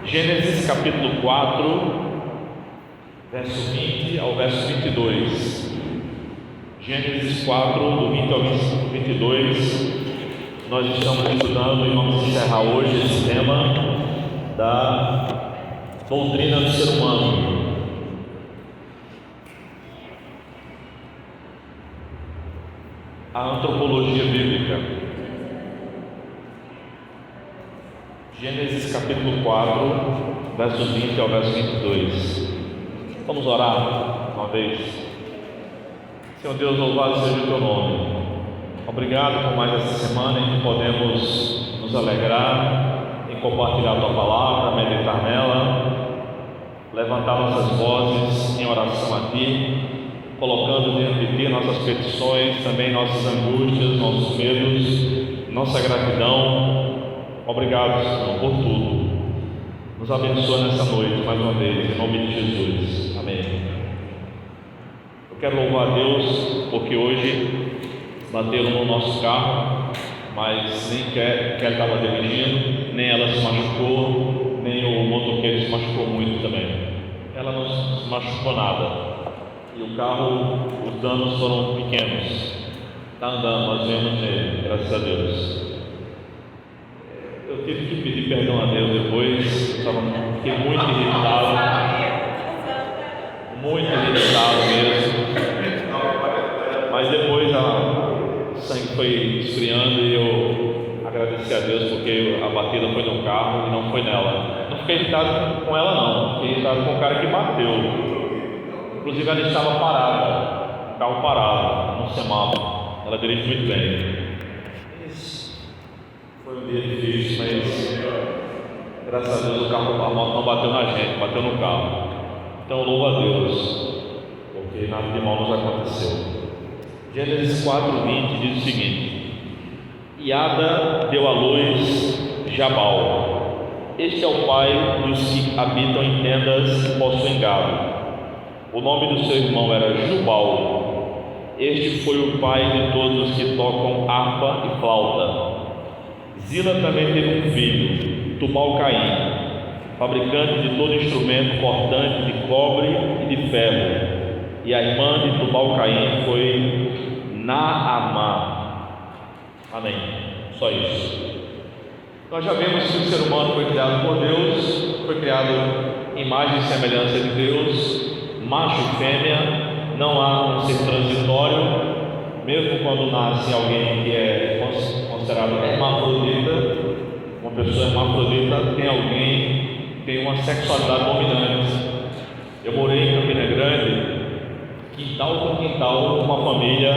Gênesis capítulo 4, verso 20 ao verso 22. Gênesis 4, do 20 ao 22. Nós estamos estudando e vamos encerrar hoje esse tema da doutrina do ser humano. A antropologia bíblica. Gênesis capítulo 4, verso 20 ao verso 22. Vamos orar uma vez. Senhor Deus, louvado seja o teu nome. Obrigado por mais essa semana em que podemos nos alegrar em compartilhar a tua palavra, meditar nela, levantar nossas vozes em oração a ti, colocando diante de ti nossas petições, também nossas angústias, nossos medos, nossa gratidão. Obrigado, Senhor, por tudo. Nos abençoa nessa noite mais uma vez, em nome de Jesus. Amém. Eu quero louvar a Deus porque hoje bateram no nosso carro, mas nem Kelly estava dirigindo, nem ela se machucou, nem o motoqueiro se machucou muito também. Ela não se machucou nada. E o carro, os danos foram pequenos. Está andando, nós vemos nele, graças a Deus. Eu tive que pedir perdão a Deus depois, fiquei muito irritado mesmo, mas depois o sangue foi esfriando e eu agradeci a Deus porque a batida foi no carro e não foi nela. Não fiquei irritado com ela não, fiquei irritado com o cara que bateu. Inclusive ela estava parada, o carro parado, no semáforo, ela dirige muito bem. Foi um dia difícil, mas graças a Deus a moto não bateu na gente, bateu no carro. Então louva a Deus, porque nada de mal nos aconteceu. Gênesis 4:20 diz o seguinte: Iada deu à luz Jabal. Este é o pai dos que habitam em tendas e possuem gado. O nome do seu irmão era Jubal. Este foi o pai de todos os que tocam harpa e flauta. Zila também teve um filho, Tubal-Caim, fabricante de todo instrumento cortante de cobre e de ferro. E a irmã de Tubal-Caim foi Naamá. Amém. Só isso. Nós já vemos que o ser humano foi criado por Deus, foi criado em imagem e semelhança de Deus, macho e fêmea. Não há um ser transitório. Mesmo quando nasce alguém que é considerado hermafrodita, uma pessoa hermafrodita, tem uma sexualidade dominante. Eu morei em Campina Grande, quintal por quintal, uma família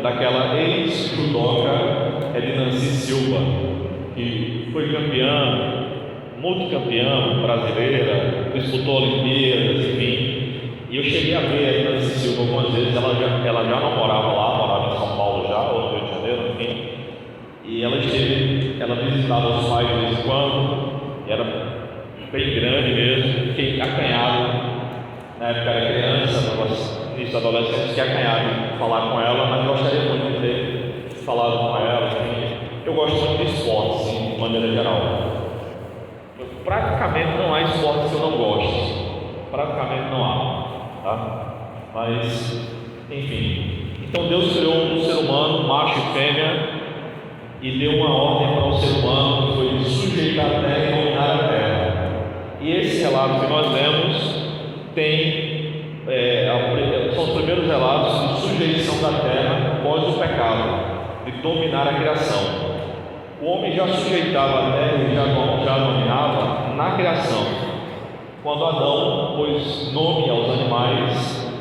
daquela ex-judoca Ednancy Silva, que foi campeã, multicampeã brasileira, disputou Olimpíadas, enfim. E eu cheguei a ver a Ednancy Silva algumas vezes. Ela já não morava lá, morava em São Paulo já, ou no Rio de Janeiro, enfim. E ela visitava os pais de vez em quando, era bem grande mesmo. Fiquei acanhado, na época era criança, início da adolescência, fiquei acanhado de falar com ela, mas gostaria muito de ter falado com ela. Enfim. Eu gosto muito de esporte, assim, de maneira geral. Praticamente não há esporte que eu não goste, praticamente não há. Tá? Mas, enfim, então Deus criou um ser humano, macho e fêmea, e deu uma ordem para o ser humano, que foi sujeitar a terra e dominar a terra. E esse relato que nós lemos são os primeiros relatos de sujeição da terra após o pecado, de dominar a criação. O homem já sujeitava a terra e já dominava na criação. Quando Adão pôs nome aos animais,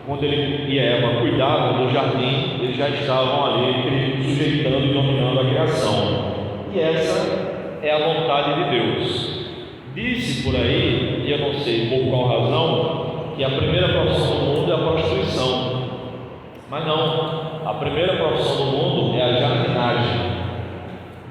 quando ele e Eva cuidavam do jardim, eles já estavam ali sujeitando e dominando a criação. E essa é a vontade de Deus. Disse por aí, e eu não sei por qual razão, que a primeira profissão do mundo é a prostituição. Mas não, a primeira profissão do mundo é a jardinagem.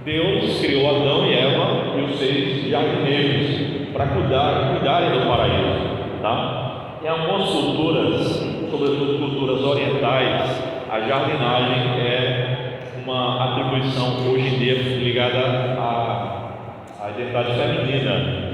Deus criou Adão e Eva e os seres jardineiros para cuidarem do paraíso, tá? Em algumas culturas, sobretudo culturas orientais, a jardinagem é uma atribuição hoje em dia ligada à identidade feminina.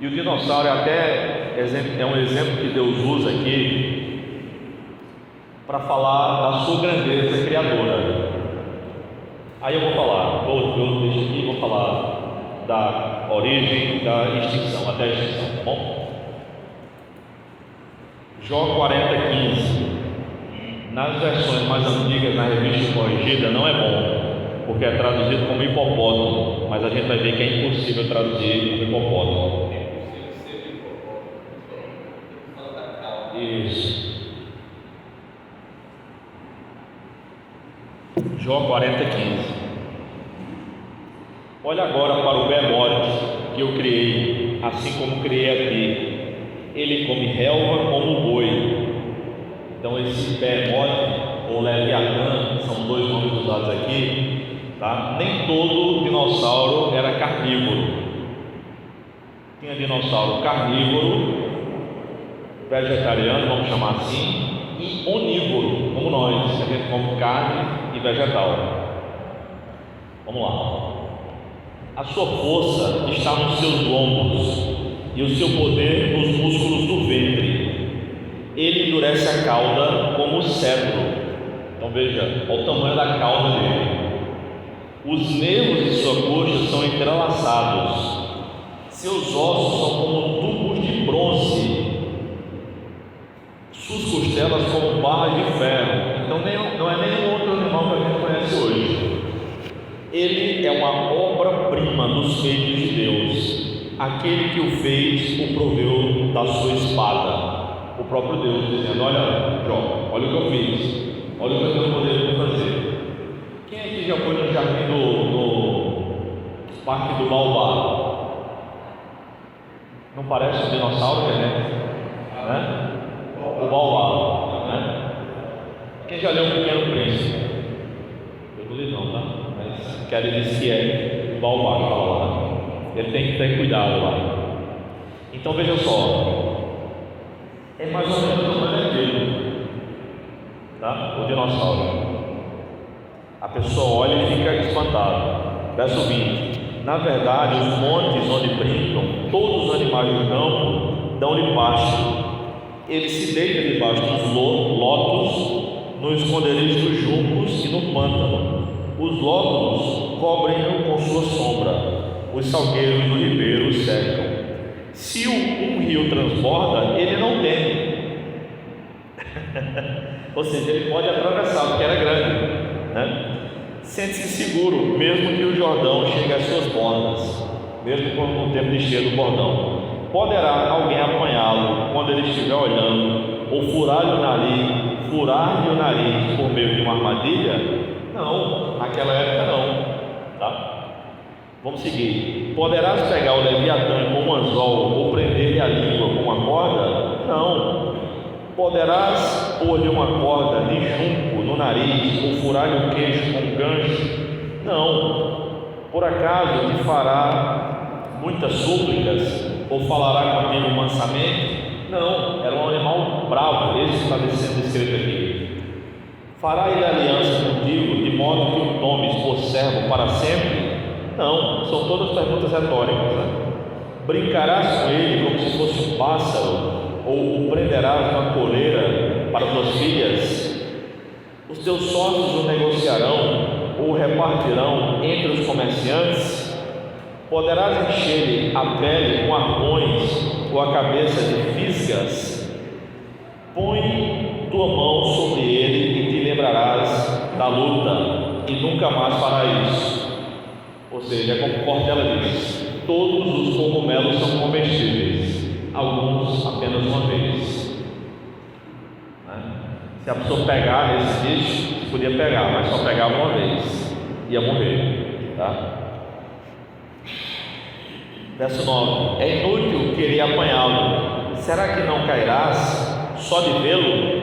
E o dinossauro é um exemplo que Deus usa aqui para falar da sua grandeza criadora. Aí eu vou falar, eu deixo aqui, vou falar da origem, da extinção, até a extinção, tá bom? Jó 40:15. Nas versões mais antigas, na revista corrigida, não é bom, porque é traduzido como hipopótamo, mas a gente vai ver que é impossível traduzir como hipopótamo. Isso. Jó 40:15. Olha agora para o bemote que eu criei, assim como criei a ti. Ele come relva como boi. Então esse bemote ou leviatã são dois nomes usados aqui, tá? Nem todo dinossauro era carnívoro. Tinha dinossauro carnívoro, vegetariano, vamos chamar assim, e onívoro, como nós, que a gente come carne e vegetal. Vamos lá. A sua força está nos seus lombos e o seu poder nos músculos do ventre. Ele endurece a cauda como o cedro. Então veja, olha o tamanho da cauda dele. Os nervos de sua coxa são entrelaçados. Seus ossos são como tubos de bronze. Suas costelas como barras de ferro. Então não é nenhum outro animal que a gente conhece hoje. Ele é uma obra-prima dos feitos de Deus. Aquele que o fez o proveu da sua espada. O próprio Deus dizendo: olha, Jó, olha o que eu fiz, olha o que eu tenho poder de fazer. Quem aqui já foi no jardim no Parque do Baobá? Não parece um dinossauro, né? O Baobá, né? Quem já leu O Pequeno Príncipe? Eu não li não, tá? Mas quero dizer que é o Baobá que fala lá. Ele tem que ter cuidado lá. Então veja só, é mais ou menos o tamanho daquele, tá? O dinossauro. A pessoa olha e fica espantada. Verso 20. Na verdade, os montes onde brincam todos os animais do campo dão-lhe pasto. Ele se deita debaixo dos lotos, no esconderijo dos juncos e no pântano. Os lótulos cobrem-no com sua sombra. Os salgueiros do ribeiro o cercam. Se um rio transborda, ele não teme. Ou seja, ele pode atravessar, porque era grande, né? Sente-se seguro, mesmo que o Jordão chegue às suas bordas, mesmo quando no tempo de cheio do bordão. Poderá alguém apanhá-lo quando ele estiver olhando, ou furar-lhe o nariz por meio de uma armadilha? Não, naquela época não, tá? Vamos seguir. Poderás pegar o leviatã com um anzol ou prender-lhe a língua com uma corda? Não. Poderás pôr-lhe uma corda de junco no nariz ou furar-lhe o queixo com um gancho? Não. Por acaso te fará muitas súplicas ou falará contigo mansamente? Não. Era um animal bravo, esse está sendo descrito aqui. Fará ele aliança contigo de modo que o tomes por servo para sempre? Não, são todas perguntas retóricas, né? Brincarás com ele como se fosse um pássaro, ou o prenderás numa coleira para tuas filhas? Os teus sócios o negociarão, ou o repartirão entre os comerciantes? Poderás encher-lhe a pele com arpões, ou a cabeça de fisgas? Põe tua mão sobre ele e te lembrarás da luta, e nunca mais farás isso. Ou seja, como Cortella diz, todos os cogumelos são comestíveis, alguns apenas uma vez, né? Se a pessoa pegar nesse bicho, podia pegar, mas só pegava uma vez, ia morrer, tá? Verso 9. É inútil querer apanhá-lo. Será que não cairás só de vê-lo?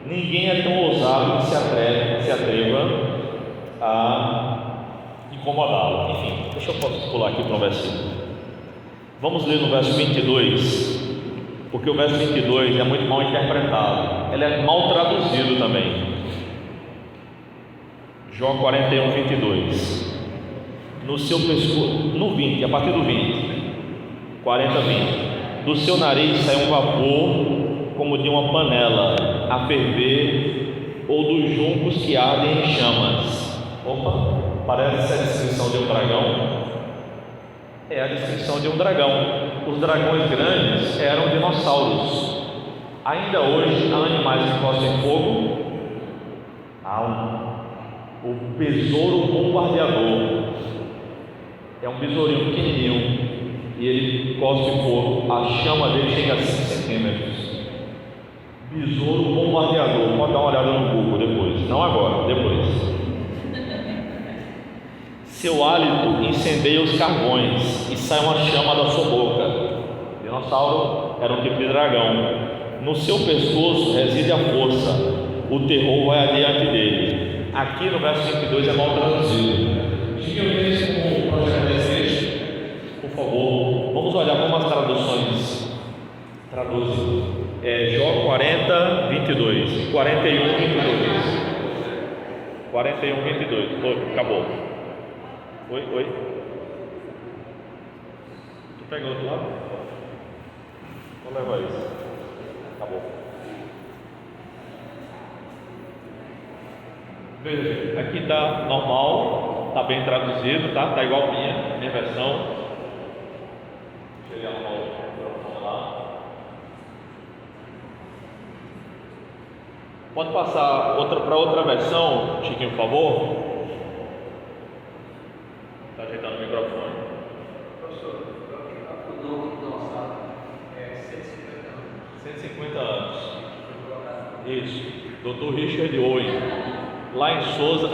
Ninguém é tão ousado que se atreva a incomodá-lo. Enfim, deixa eu pular aqui para o versículo. Vamos ler no verso 22, porque o verso 22 é muito mal interpretado. Ele é mal traduzido também. Jó 41:22. No seu pescoço, no 20, a partir do 20. 40:20. Do seu nariz sai um vapor como de uma panela a ferver, ou dos juncos que ardem em chamas. Opa, parece a descrição de um dragão. É a descrição de um dragão. Os dragões grandes eram dinossauros. Ainda hoje há animais que gostam de fogo. Há o besouro bombardeador. É um besourinho pequenininho e ele cospe fogo. A chama dele chega a 5 centímetros. Besouro bombardeador. Pode dar uma olhada no Google depois. Não agora, depois. Seu hálito incendeia os carvões e sai uma chama da sua boca. O dinossauro era um tipo de dragão. No seu pescoço reside a força. O terror vai adiante dele. Aqui no verso 22 é mal traduzido. Diga mesmo com o projeto desejo, por favor. Vamos olhar como as traduções traduzem. Jó 40, 22. 41, 22. 41, 22. Acabou. Oi. Tu pega o outro lado? Vou levar isso. Acabou. Veja, aqui está normal, está bem traduzido, tá? Está igual a minha versão. Deixa eu ligar o microfone lá. Pode passar para outra versão, Chiquinho, por favor? Está ajeitando o microfone. Professor, o nome do nosso é 150 anos. 150 anos. Isso. Dr. Richard Owen, lá em Souza.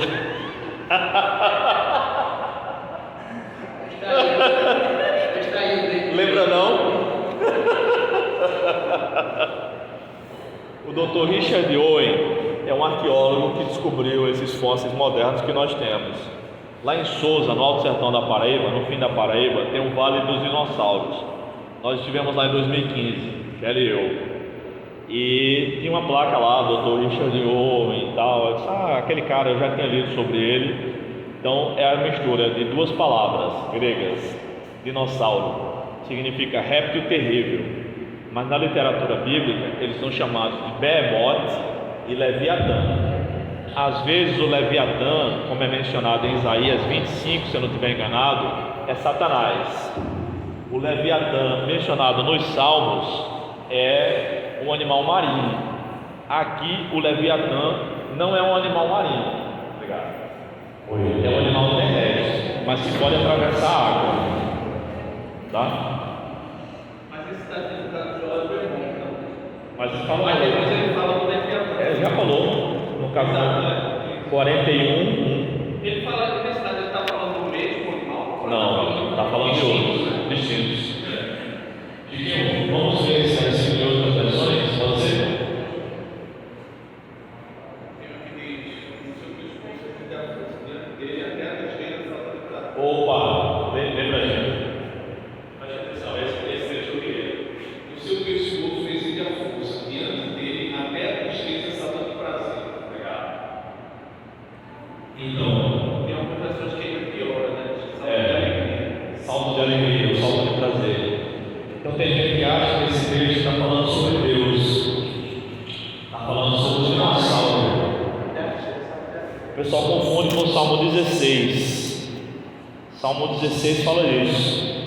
Lembra não? O Dr. Richard Owen é um arqueólogo que descobriu esses fósseis modernos que nós temos. Lá em Souza, no Alto Sertão da Paraíba, no fim da Paraíba, tem um Vale dos Dinossauros. Nós estivemos lá em 2015, Kelly e eu. E tinha uma placa lá, Dr. Richard Owen e tal. Eu disse, aquele cara, eu já tinha lido sobre ele. Então é a mistura de duas palavras gregas. Dinossauro significa réptil terrível, mas na literatura bíblica eles são chamados de Behemoth e Leviatã. Às vezes o Leviatã, como é mencionado em Isaías 25, se eu não estiver enganado, é Satanás. O Leviatã mencionado nos Salmos é um animal marinho. Aqui o Leviatã não é um animal marinho. Obrigado. É um animal terrestre, mas que pode atravessar a água. Tá? Mas esse está dentro da Jó é bom, não? Mas ele fala. Mas depois ele fala do Leviatã. Já falou no capítulo 41. Ele fala que nesse caso ele está falando do mesmo animal? Não, está falando de outros distintos. Vamos ver se é assim de outras versões. Pode ser? Tem aqui diz: no seu pescoço reside a força diante dele até a testeira da salva de prata. Opa, lembra a gente. Preste atenção, esse trecho eu queria. No seu pescoço reside a força diante dele até a testeira da salva de prazer. Obrigado. Então, Tem algumas versões que ainda piora, né? Salva de alegria. salto de alegria, o salto de prazer. Então tem gente que acha que esse trecho está falando sobre Deus, está falando sobre o dinossauro. O pessoal confunde com o Salmo 16. Salmo 16 fala isso.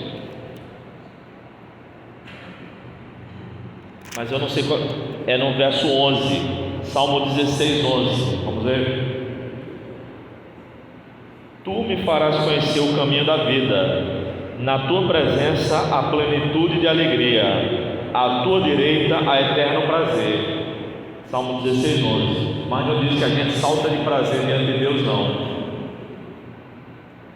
Mas eu não sei qual. É no verso 11. Salmo 16, 11. Vamos ver. Tu me farás conhecer o caminho da vida. Na tua presença a plenitude de alegria, à tua direita há eterno prazer. Salmo 16, 11. Mas não diz que a gente salta de prazer diante de Deus, não.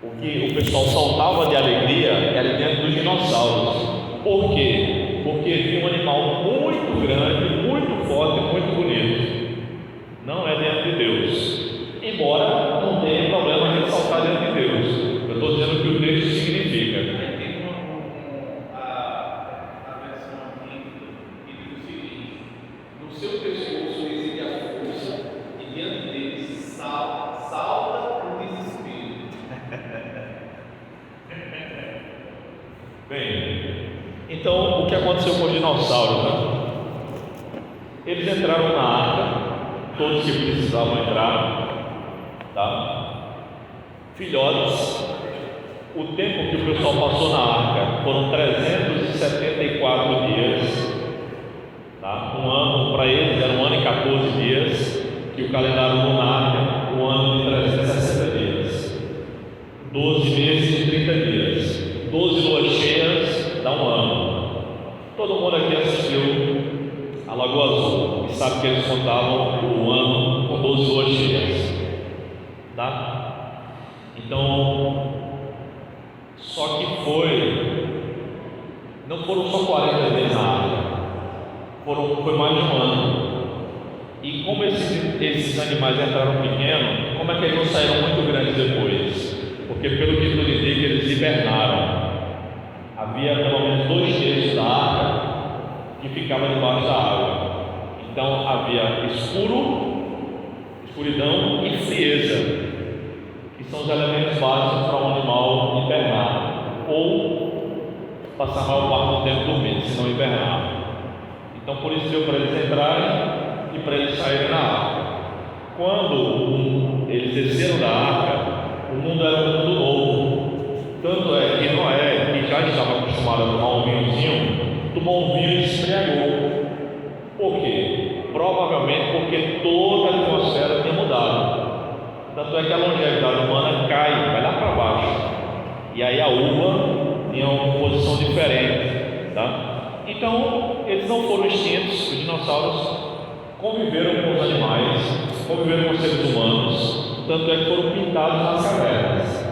O que o pessoal saltava de alegria era diante dos dinossauros. Por quê? Porque viu um animal muito grande, muito forte, muito bonito. Não é diante de Deus. Embora não tenha problema a gente saltar diante de Deus. Eu estou dizendo o que o texto significa. Tem a versão aqui que diz o seguinte: no seu pescoço reside a força, e diante dele salta o desespero. Bem, dinossauros, né? Eles entraram na arca, todos que precisavam entrar, tá? Filhotes. O tempo que o pessoal passou na arca foram 374 dias, tá? Um ano para eles era 1 ano e 14 dias, que o calendário lunar é um ano de 360 dias, 12 meses de 30 dias, 12 luas cheias dá um ano. Todo mundo aqui assistiu a Lagoa Azul e sabe que eles contavam o ano com 12 luas cheias, tá? Então, só que não foram só 40 dias na arca, foi mais de um ano. E como esses animais entraram pequenos, como é que eles não saíram muito grandes depois? Porque pelo que tudo indica, eles hibernaram. Havia pelo menos 2/3 da arca que ficava debaixo da água. Então havia escuridão e frieza, que são os elementos básicos para um animal hibernar, ou passar a maior parte do tempo dormindo, se não hibernar. Então por isso deu para eles entrarem e para eles saírem na arca. Quando eles desceram da arca, o mundo era um mundo novo. Tanto é que Noé, que já estava acostumado a tomar um vinhozinho, tomou um vinho e se embriagou. Por quê? Provavelmente porque toda a atmosfera tinha mudado. Tanto é que a longevidade humana cai, vai lá para baixo. E aí a uva tinha uma posição diferente, tá? Então, eles não foram extintos, os dinossauros conviveram com os animais, conviveram com os seres humanos, tanto é que foram pintados nas cavernas.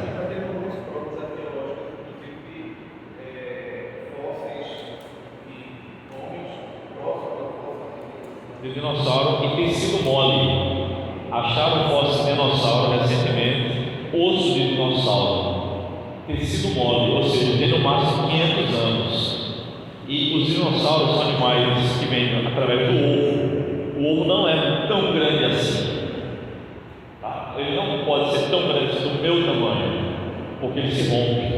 De dinossauro, e tem sido mole. Acharam fóssil de dinossauro recentemente, osso de dinossauro, tem sido mole, ou seja, tem no máximo 500 anos. E os dinossauros são animais que vêm através do ovo. O ovo não é tão grande assim, tá? Ele não pode ser tão grande do meu tamanho, porque ele se rompe.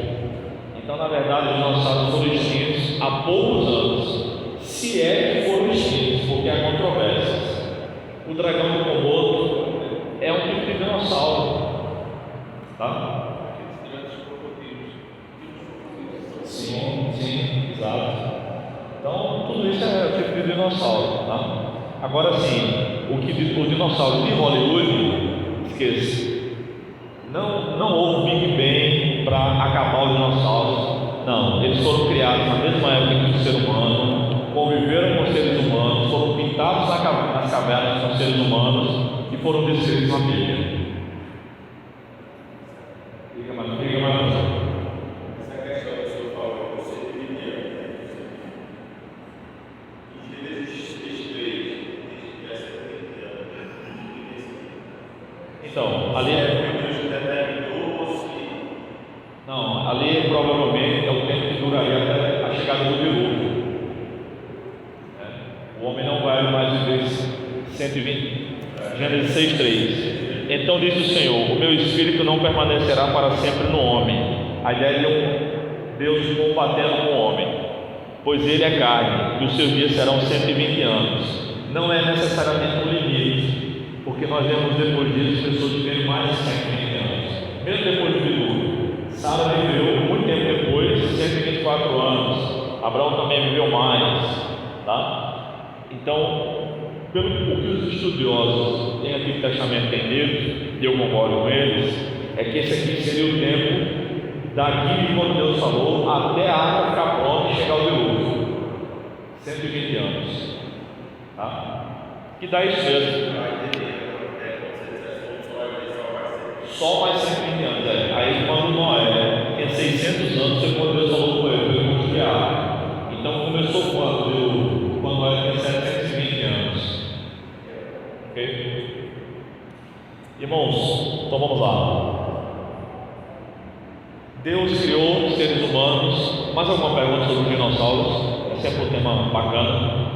Então, na verdade, os dinossauros foram extintos há poucos anos, se é que foram extintos, porque há controvérsias. O dragão do Komodo é um tipo de dinossauro, tá? Sim, exato. Então, tudo isso é o tipo de dinossauro, tá? Agora sim, o dinossauro de Hollywood, esqueça. Não houve Big Bang para acabar os dinossauros. Não, eles foram criados na mesma época que o ser humano, conviveram com os seres humanos, foram pintados nas cavernas com os seres humanos e foram descritos na Bíblia. Diga mais. Essa questão que o senhor falou, você dividia em Gênesis 3, então, ali ali provavelmente é o tempo que duraria até a chegada do dilúvio. O homem não vai mais viver 120. Gênesis 6:3. Então disse o Senhor: o meu espírito não permanecerá para sempre no homem. A ideia de Deus combatendo com o homem, pois ele é carne e os seus dias serão 120 anos. Não é necessariamente um limite, porque nós vemos depois disso pessoas vivendo mais de 120 anos, mesmo depois do dilúvio. Sara viveu muito tempo depois, 124 anos. Abraão também viveu mais, tá? Então, pelo que os estudiosos em Antigo Testamento têm dito, e eu concordo com eles, é que esse aqui seria o tempo daqui de quando Deus falou até a arca ficar pronta e chegar ao dilúvio. 120 anos, tá? Que dá isso mesmo. Só mais 120 anos. Aí quando Noé tinha 600 anos, foi quando Deus falou com ele, para construir a arca. Então começou quando Noé tinha 720 anos. Ok? Irmãos, então vamos lá. Deus criou seres humanos. Mais alguma pergunta sobre os dinossauros? É sempre um tema bacana.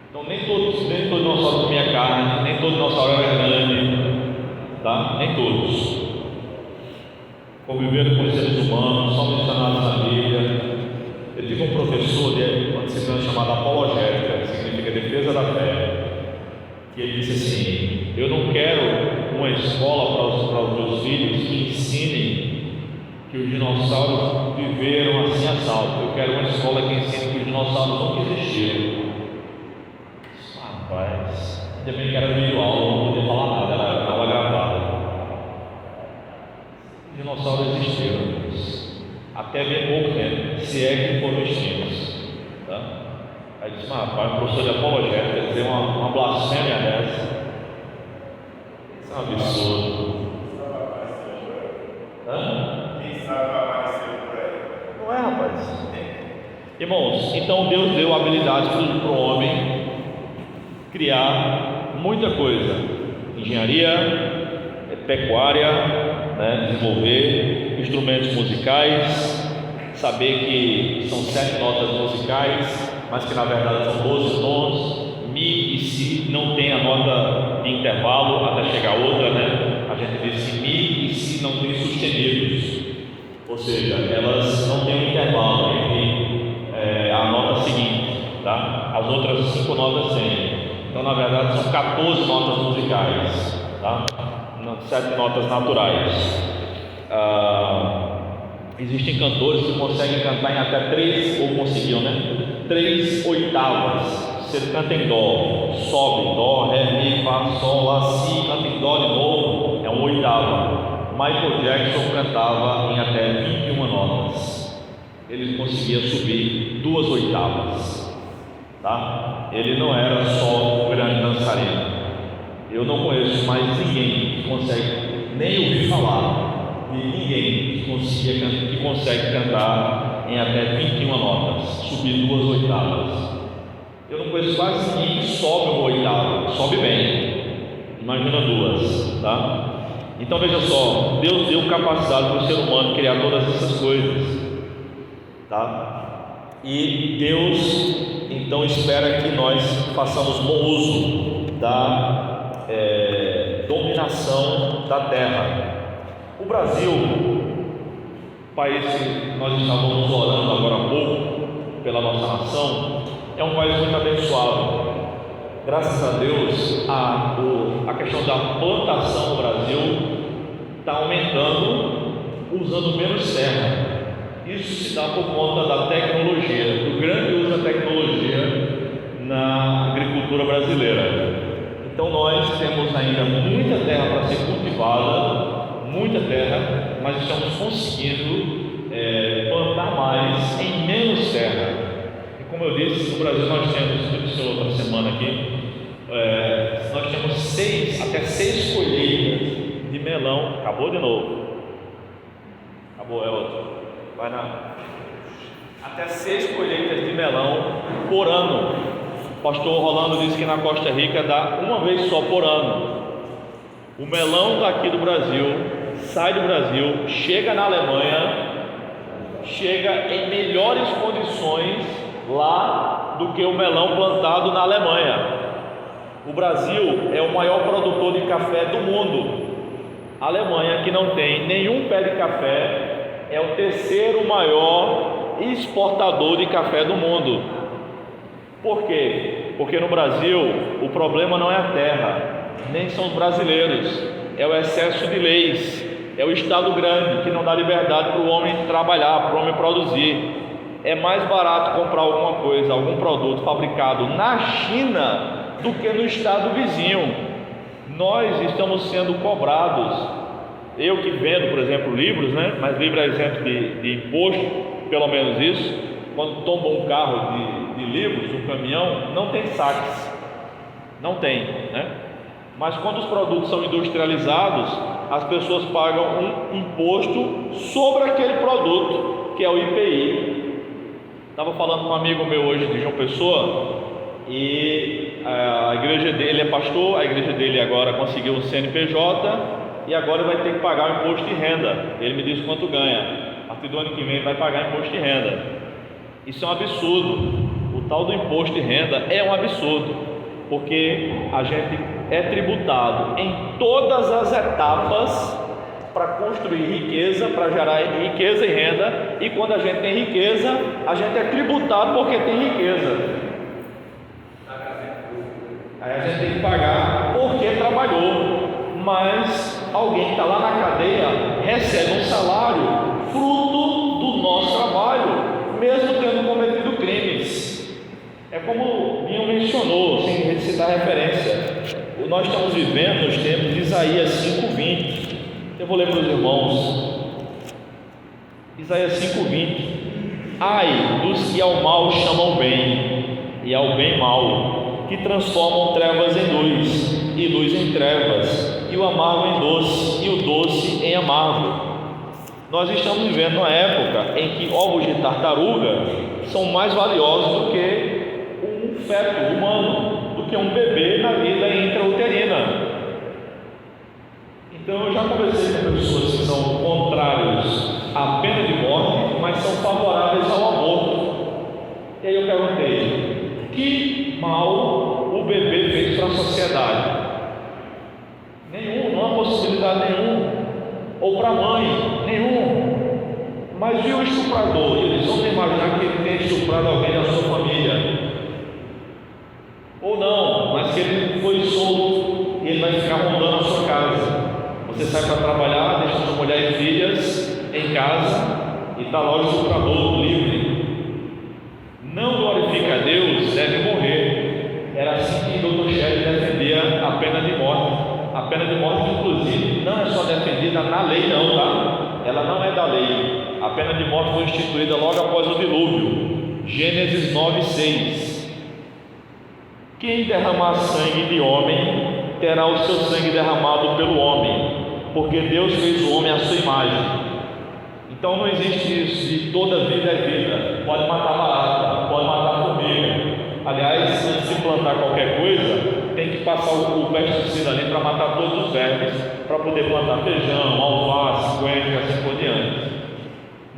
Então nem todo dinossauro comia carne, nem todo dinossauro era grande, tá? Nem todos. Conviveram com os seres humanos, são mencionados na Bíblia. que os dinossauros viveram assim assado. Eu quero uma escola que ensine que os dinossauros nunca existiram. Rapaz, ainda bem que era vídeo aula, não podia falar nada, era aula gravada. Os dinossauros existiram, até bem pouco tempo, se é que foram extintos. Tá? Aí disse, rapaz, um professor de apologética dizer uma blasfêmia dessa. Isso é um absurdo. Quem sabe vai aparecer por aí. Não é, rapaz? Irmãos, então Deus deu habilidades para o homem criar muita coisa: engenharia, pecuária, né, desenvolver instrumentos musicais, saber que são 7 notas musicais, mas que na verdade são 12 tons. Mi e Si não tem a nota de intervalo até chegar outra, né? A gente diz que Mi e Si não tem sustenidos, ou seja, elas não têm um intervalo entre a nota seguinte, tá? As outras 5 notas têm. Então, na verdade, são 14 notas musicais, tá? 7 notas naturais. Existem cantores que conseguem cantar em até 3, ou conseguiam, né? 3 oitavas. Você canta em Dó, sobe, Dó, Ré, Mi, Fá, Sol, Lá, Si, canta em Dó de novo, é uma oitava. Michael Jackson cantava em até 21 notas. Ele conseguia subir 2 oitavas, tá? Ele não era só um grande dançarino. Eu não conheço mais ninguém que consegue, nem ouvir falar de ninguém que consegue cantar em até 21 notas, subir 2 oitavas. Eu não conheço quase ninguém que sobe uma oitava, sobe bem, imagina 2, tá? Então veja só, Deus deu capacidade para o ser humano criar todas essas coisas, tá? E Deus então espera que nós façamos bom uso da dominação da terra. O Brasil, país que nós estávamos orando agora há pouco pela nossa nação, é um país muito abençoado. Graças a Deus, a questão da plantação no Brasil está aumentando, usando menos terra. Isso se dá por conta da tecnologia, do grande uso da tecnologia na agricultura brasileira. Então nós temos ainda muita terra para ser cultivada, muita terra, mas estamos conseguindo plantar mais em menos terra. Como eu disse, no Brasil nós temos, eu disse outra semana aqui, nós temos até 6 colheitas de melão. Acabou de novo. Acabou, é outro. Vai na. Até 6 colheitas de melão por ano. O pastor Rolando disse que na Costa Rica dá uma vez só por ano. O melão daqui do Brasil sai do Brasil, chega na Alemanha, chega em melhores condições lá do que o melão plantado na Alemanha. O Brasil é o maior produtor de café do mundo. A Alemanha, que não tem nenhum pé de café, é o 3º maior exportador de café do mundo. Por quê? Porque no Brasil o problema não é a terra, nem são os brasileiros, é o excesso de leis, é o Estado grande que não dá liberdade para o homem trabalhar, para o homem produzir. É mais barato comprar alguma coisa, algum produto fabricado na China do que no estado vizinho. Nós estamos sendo cobrados. Eu que vendo, por exemplo, livros, né? Mas livro é exemplo de imposto, pelo menos isso. Quando tomba um carro de livros, um caminhão, não tem saques, não tem, né? Mas quando os produtos são industrializados, as pessoas pagam um imposto sobre aquele produto, que é o IPI. Estava falando com um amigo meu hoje de João Pessoa, e a igreja dele é pastor, a igreja dele agora conseguiu um CNPJ e agora vai ter que pagar o imposto de renda. Ele me disse quanto ganha. A partir do ano que vem vai pagar imposto de renda. Isso é um absurdo. O tal do imposto de renda é um absurdo, porque a gente é tributado em todas as etapas para construir riqueza, para gerar riqueza e renda, e quando a gente tem riqueza, a gente é tributado porque tem riqueza. Aí a gente tem que pagar porque trabalhou, mas alguém está lá na cadeia, recebe um salário fruto do nosso trabalho, mesmo tendo cometido crimes. É como o Binho mencionou, sem citar referência, nós estamos vivendo nos tempos de Isaías 5:20. Eu vou ler para os irmãos. Isaías 5:20. Ai dos que ao mal chamam bem, e ao bem mal, que transformam trevas em luz, e luz em trevas, e o amargo em doce, e o doce em amargo. Nós estamos vivendo uma época em que ovos de tartaruga são mais valiosos do que um feto humano, do que um bebê na vida intrauterina. Então eu já conversei com pessoas que são contrários à pena de morte, mas são favoráveis ao aborto. E aí eu perguntei: que mal o bebê fez para a sociedade? Nenhum, não há possibilidade nenhuma. Ou para a mãe, nenhum. Mas e o estuprador? E eles vão imaginar que ele tenha estuprado alguém da sua família. Ou não, mas que ele foi solto e ele vai ficar rondando a sua casa. Você sai para trabalhar, deixa sua mulher e filhas em casa e está lá o estuprador livre. Não glorifica a Deus, deve morrer. Era assim que o Dr. Shelley defendia a pena de morte. A pena de morte, inclusive, não é só defendida na lei, não, tá? Ela não é da lei. A pena de morte foi instituída logo após o dilúvio. Gênesis 9:6. Quem derramar sangue de homem terá o seu sangue derramado pelo homem, porque Deus fez o homem à sua imagem. Então não existe isso de toda vida é vida. Pode matar barata, pode matar formiga. Aliás, antes de plantar qualquer coisa, tem que passar o pesticida ali para matar todos os vermes, para poder plantar feijão, alface, coentro e assim por diante.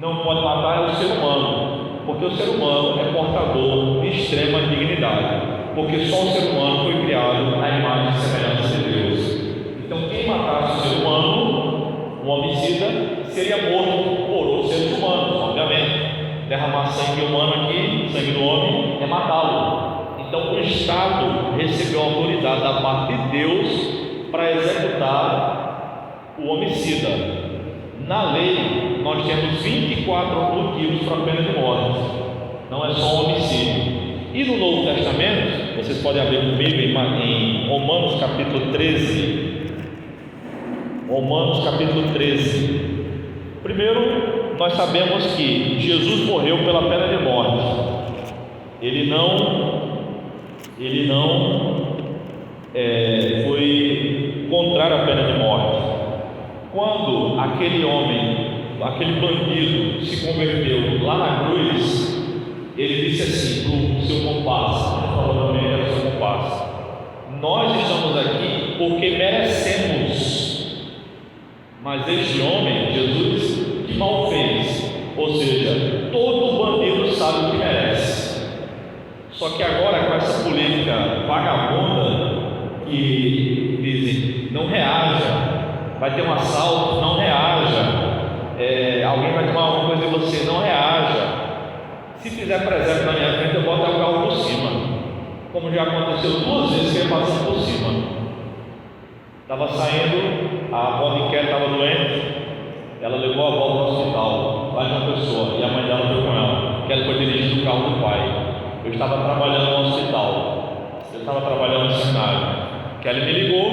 Não pode matar o ser humano, porque o ser humano é portador de extrema dignidade, porque só o ser humano foi criado à imagem e semelhança de Deus. Então quem matasse o ser humano, um homicida, seria morto por outros seres humanos, obviamente. Derramar sangue humano aqui, sangue do homem, é matá-lo. Então o Estado recebeu a autoridade da parte de Deus para executar o homicida. Na lei, nós temos 24 motivos para a pena de morte, não é só um homicídio. E no Novo Testamento, vocês podem abrir comigo em Romanos capítulo 13. Romanos capítulo 13. Primeiro, nós sabemos que Jesus morreu pela pena de morte. Ele não foi contrário à pena de morte. Quando aquele homem, aquele bandido se converteu lá na cruz, ele disse assim para o seu compasso, ele falou também, era o seu compasso: nós estamos aqui porque merecemos, mas este homem, Jesus, que mal fez? Ou seja, todo bandido sabe o que merece. Só que agora, com essa política vagabunda que dizem não reaja, vai ter um assalto, não reaja, alguém vai tomar alguma coisa de você, não reaja. Se fizer presente na minha frente, eu boto o carro por cima, como já aconteceu 2 vezes que eu passei por cima. Estava saindo, a avó de Kelly estava doente, ela levou a avó para o hospital, lá de uma pessoa, e a mãe dela foi com ela. Kelly foi dirigindo o carro do pai. Eu estava trabalhando no hospital, eu estava trabalhando no seminário. Kelly me ligou: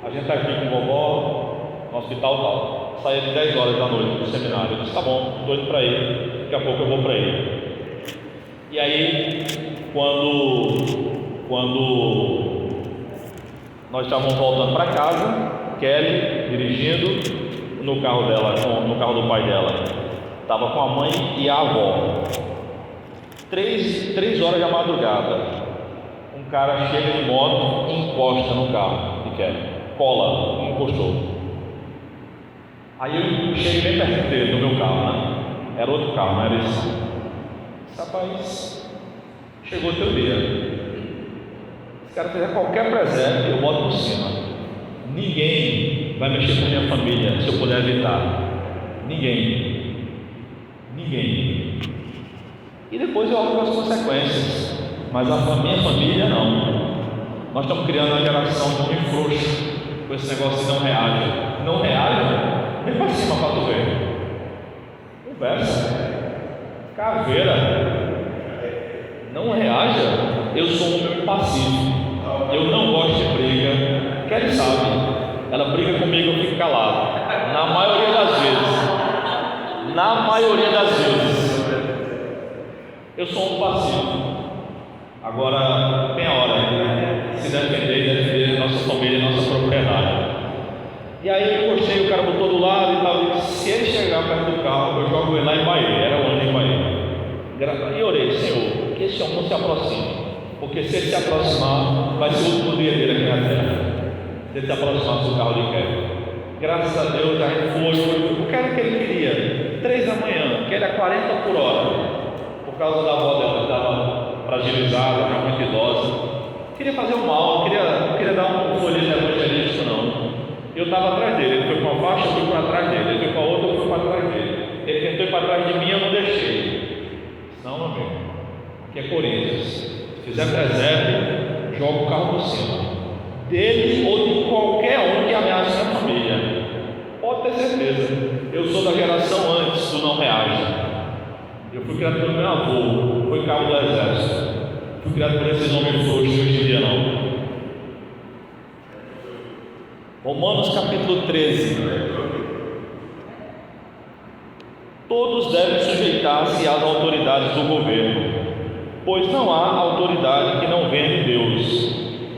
a gente está aqui com a vovó no hospital tal. Saía de 10 horas da noite do seminário. Eu disse: tá bom, estou indo para ele, daqui a pouco eu vou para ele. E aí, quando nós estávamos voltando para casa, Kelly dirigindo no carro dela, no carro do pai dela, estava com a mãe e a avó. 3 horas da madrugada, um cara chega de moto e encosta no carro de Kelly, cola, encostou. Aí eu cheguei bem perto dele, no meu carro, né? Era outro carro, não era esse. Rapaz, chegou o teu dia. Se o cara fizer qualquer presente, eu boto por cima. Ninguém vai mexer com a minha família se eu puder evitar. Ninguém. E depois eu olho com as consequências. Mas a minha família não. Nós estamos criando uma geração muito frouxa com esse negócio de não reage. Não reage? Vem para cima para tu ver. Conversa. Caveira. Não reaja. Eu sou um homem passivo. Eu não gosto de briga. Kelly sabe. Ela briga comigo, eu fico calado. Na maioria das vezes. Na maioria das vezes. Eu sou um passivo. Agora tem a hora de se defender nossa família, nossa propriedade. E aí eu gostei, o cara botou do lado e tal. Se ele chegar perto do carro, eu jogo ele lá em Bahia. Era onde em Bahia. E orei, Senhor, que esse homem não se aproxime. Porque se ele se aproximar, vai ser o último dia dele aqui na terra. Se ele se aproximar do carro de quebra. Graças a Deus, a gente foi. O cara que ele queria, 3 da manhã, que ele é 40 por hora, por causa da avó dela, que estava fragilizada, era muito idosa. Queria fazer o mal, não queria dar um folheto evangelístico, não. Eu estava atrás dele, ele foi para uma faixa, eu fui para trás dele, ele foi para outra, eu fui para trás dele. Ele tentou ir para trás de mim, eu não deixei. Não, meu amigo, aqui é Corinthians. Se fizer preserve, joga o carro por cima dele ou de qualquer um que ameace a família. Pode ter certeza. Eu sou da geração antes do não reage. Eu fui criado pelo meu avô, foi cabo do exército. Fui criado por esses homens frouxos hoje em dia não. Romanos capítulo 13. Todos devem sujeitar-se às autoridades do governo, pois não há autoridade que não venha de Deus,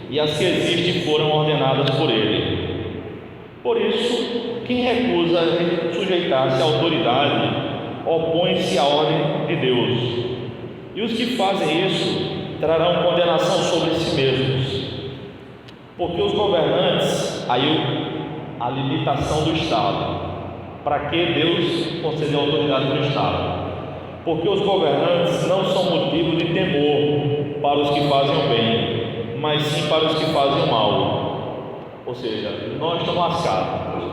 e as que existem foram ordenadas por Ele. Por isso, quem recusa sujeitar-se à autoridade, opõe-se à ordem de Deus, e os que fazem isso trarão condenação sobre si mesmos, porque os governantes, aí a limitação do Estado, para que Deus concedeu autoridade no Estado? Porque os governantes não são motivo de temor para os que fazem o bem, mas sim para os que fazem o mal. Ou seja, nós estamos lascados,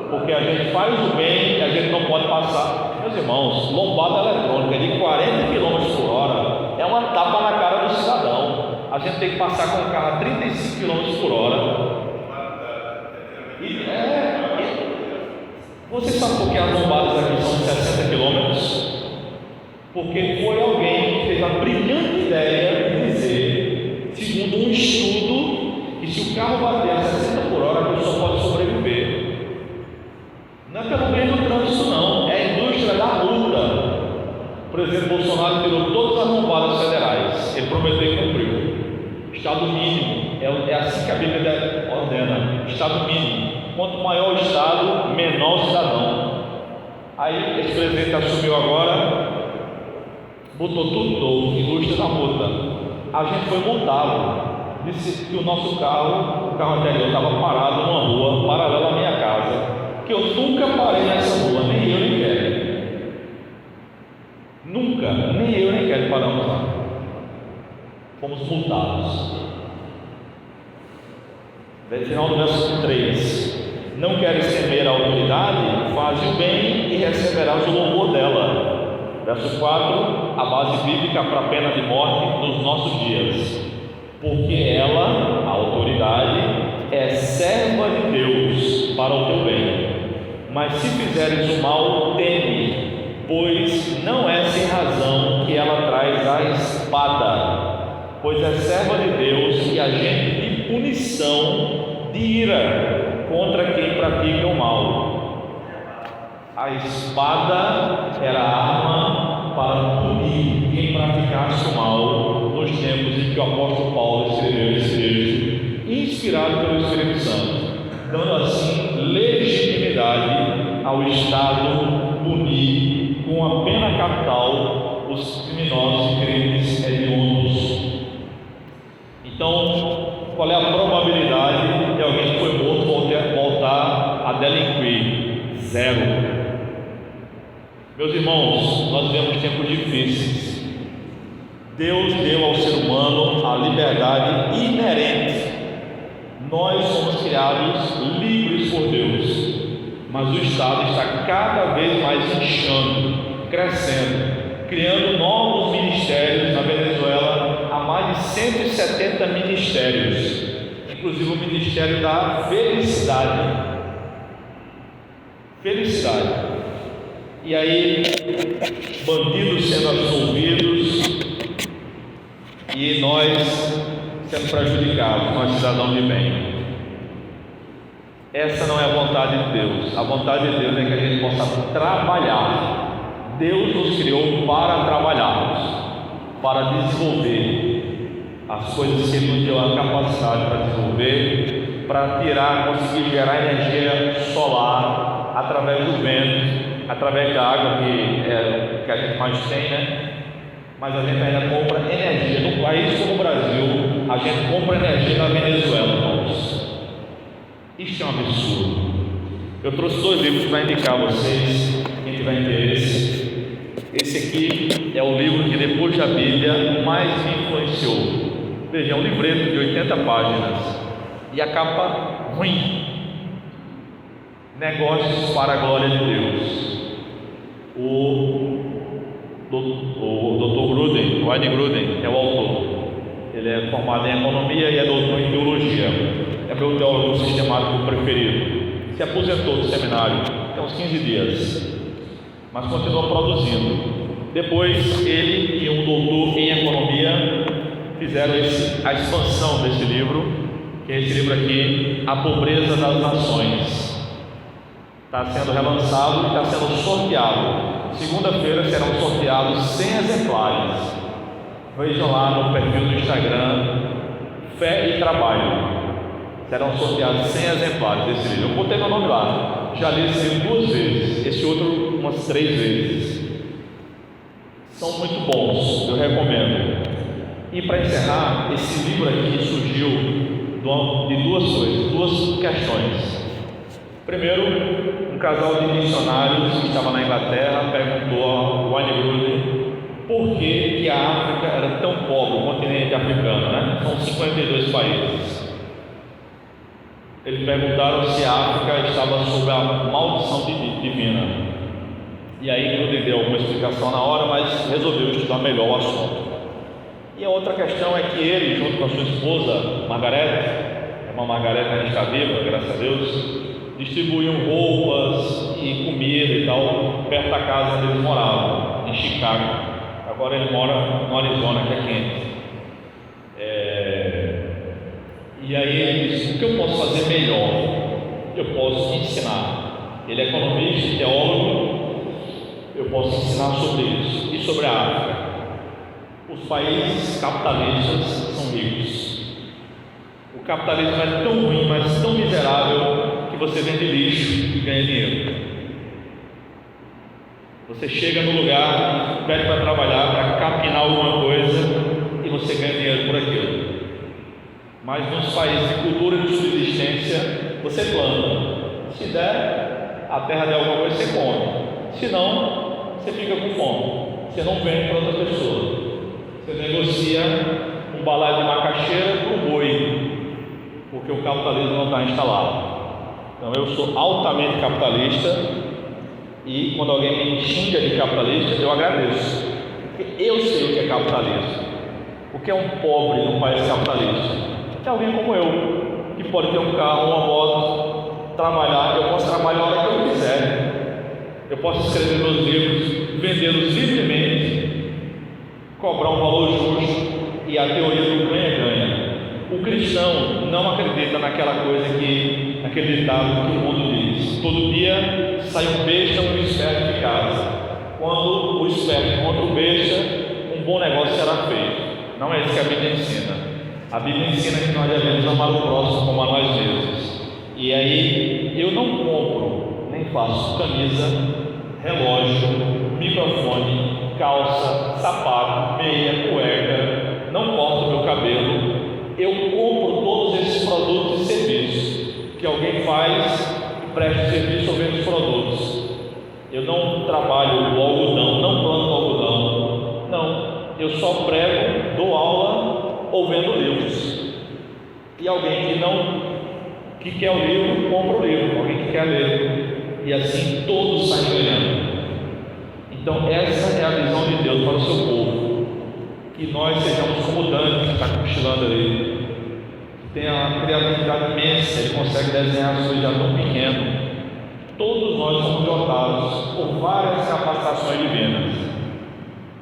porque a gente faz o bem e a gente não pode passar. Meus irmãos, lombada eletrônica de 40 km por hora é uma tapa na cara do cidadão. A gente tem que passar com o carro a 35 km por hora. Você sabe por que as lombadas aqui são de 60 km? Porque foi alguém que teve a brilhante ideia de dizer, segundo um estudo, que se o carro bater a 60 por hora, a pessoa pode sobreviver. Não é pelo meio do trânsito, não, é a indústria da multa. Por exemplo, Bolsonaro tirou todas as lombadas federais, ele prometeu e cumpriu. Estado mínimo, é assim que a Bíblia ordena, Estado mínimo. Quanto maior o Estado, menor o cidadão. Aí esse presidente assumiu agora, botou tudo novo, indústria da multa. A gente foi multado, disse que o nosso carro, o carro anterior, estava parado numa rua paralela à minha casa, que eu nunca parei nessa rua, nem eu nem Kelly. Nunca, nem eu nem Kelly paramos lá. Fomos multados. Final do verso 3. Não queres temer a autoridade? Faze o bem e receberás o louvor dela. Verso 4, a base bíblica para a pena de morte nos nossos dias. Porque ela, a autoridade, é serva de Deus para o teu bem. Mas se fizeres o mal, teme, pois não é sem razão que ela traz a espada, pois é serva de Deus e agente de punição, de ira contra quem pratica o mal. A espada era a arma para punir quem praticasse o mal nos tempos em que o apóstolo Paulo escreveu esse texto, inspirado pelo Espírito Santo, dando assim legitimidade ao Estado punir com a pena capital os criminosos e crimes hediondos. Então, qual é a probabilidade de alguém que foi morto voltar a delinquir? 0. Meus irmãos, nós vivemos tempos difíceis. Deus deu ao ser humano a liberdade inerente. Nós somos criados livres por Deus, mas o Estado está cada vez mais inchando, crescendo, criando novos ministérios. Na Venezuela há mais de 170 ministérios, inclusive o Ministério da Felicidade. E aí, bandidos sendo absolvidos e nós sendo prejudicados, nós cidadãos de bem. Essa não é a vontade de Deus. A vontade de Deus é que a gente possa trabalhar. Deus nos criou para trabalharmos, para desenvolver as coisas que Ele nos deu a capacidade para desenvolver, para tirar, conseguir gerar energia solar através do vento, através da água que a gente mais tem, né? Mas a gente ainda compra energia. No país como o Brasil, a gente compra energia na Venezuela, irmãos. Isto é um absurdo. Eu trouxe 2 livros para indicar a vocês, quem tiver interesse. Esse aqui é o livro que, depois da Bíblia, mais me influenciou. Veja, é um livreto de 80 páginas e a capa ruim. Negócios para a glória de Deus. O Dr. Gruden, Wayne Gruden, é o autor. Ele é formado em economia e é doutor em teologia. É meu teólogo sistemático preferido. Se aposentou do seminário tem uns 15 dias, mas continua produzindo. Depois ele e um doutor em economia fizeram a expansão desse livro, que é esse livro aqui, A Pobreza das Nações. Está sendo relançado e está sendo sorteado. Segunda-feira serão sorteados 100 exemplares. Vejam lá no perfil do Instagram, Fé e Trabalho. Serão sorteados 100 exemplares desse livro. Eu botei meu nome lá. Já li esse livro 2 vezes, esse outro umas 3 vezes. São muito bons, eu recomendo. E para encerrar, esse livro aqui surgiu de 2 coisas, 2 questões. Primeiro, um casal de missionários que estava na Inglaterra perguntou ao Wayne Gruden por que a África era tão pobre, o continente africano, né? São 52 países. Eles perguntaram se a África estava sob a maldição divina. E aí Gruden deu alguma explicação na hora, mas resolveu estudar melhor o assunto. E a outra questão é que ele, junto com a sua esposa, Margarete, a irmã Margarete ainda está viva, graças a Deus, distribuíam roupas e comida e tal, perto da casa onde eles moravam, em Chicago. Agora ele mora no Arizona, que é quente. E aí ele disse: o que eu posso fazer melhor? Eu posso ensinar. Ele é economista, teólogo, eu posso ensinar sobre isso. E sobre a África? Os países capitalistas são ricos. O capitalismo é tão ruim, mas tão miserável, que você vende lixo e ganha dinheiro. Você chega no lugar, pede para trabalhar, para capinar alguma coisa, e você ganha dinheiro por aquilo. Mas nos países de cultura e de subsistência, você planta. Se der, a terra der alguma coisa, você come. Se não, você fica com fome. Você não vende para outra pessoa. Você negocia um balaio de macaxeira para o boi, porque o capitalismo não está instalado. Então eu sou altamente capitalista, e quando alguém me xinga de capitalista, eu agradeço, porque eu sei o que é capitalismo. O que é um pobre num país capitalista? É alguém como eu, que pode ter um carro, uma moto, trabalhar. Eu posso trabalhar a hora que eu quiser. Eu posso escrever meus livros, vendê-los livremente, cobrar um valor justo, e a teoria do ganha-ganha. O cristão não acredita naquela coisa naquele ditado que o mundo diz: todo dia sai um besta ou um esperto de casa. Quando o esperto encontra o besta, um bom negócio será feito. Não é isso que a Bíblia ensina. A Bíblia ensina que nós devemos amar o próximo como a nós mesmos. E aí eu não compro, nem faço camisa, relógio, microfone, calça, sapato, meia, cueca, não corto meu cabelo. Eu compro todos esses produtos e serviços que alguém faz e presta serviço ou vende os produtos. Eu não trabalho o algodão, não planto algodão, não. Eu só prego, dou aula ou vendo livros. E alguém que quer o livro, compra o livro. Alguém que quer ler. E assim todos saem ganhando. Então essa é a visão de Deus para o seu povo. Que nós sejamos como Dante, que está cochilando ali. Tem uma criatividade imensa, ele consegue desenhar as coisas já tão pequeno. Todos nós somos dotados por várias capacitações divinas.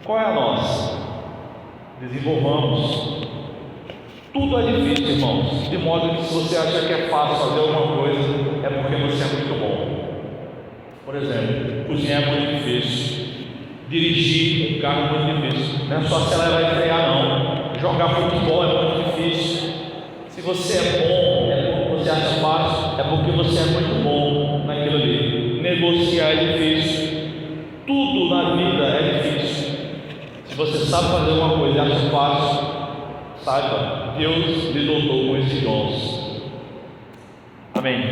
Qual é a nossa? Desenvolvamos. Tudo é difícil, irmãos, de modo que se você acha que é fácil fazer alguma coisa, é porque você é muito bom. Por exemplo, cozinhar é muito difícil, dirigir um carro é muito difícil, não é só acelerar e frear não, jogar futebol é muito difícil. Se você é bom, é porque você acha fácil, é porque você é muito bom naquilo ali. Negociar é difícil, tudo na vida é difícil. Se você sabe fazer uma coisa e acha fácil, saiba, Deus lhe dotou com esses dons. Amém.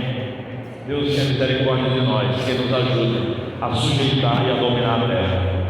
Deus tenha misericórdia de nós, que nos ajude a sujeitar e a dominar a terra.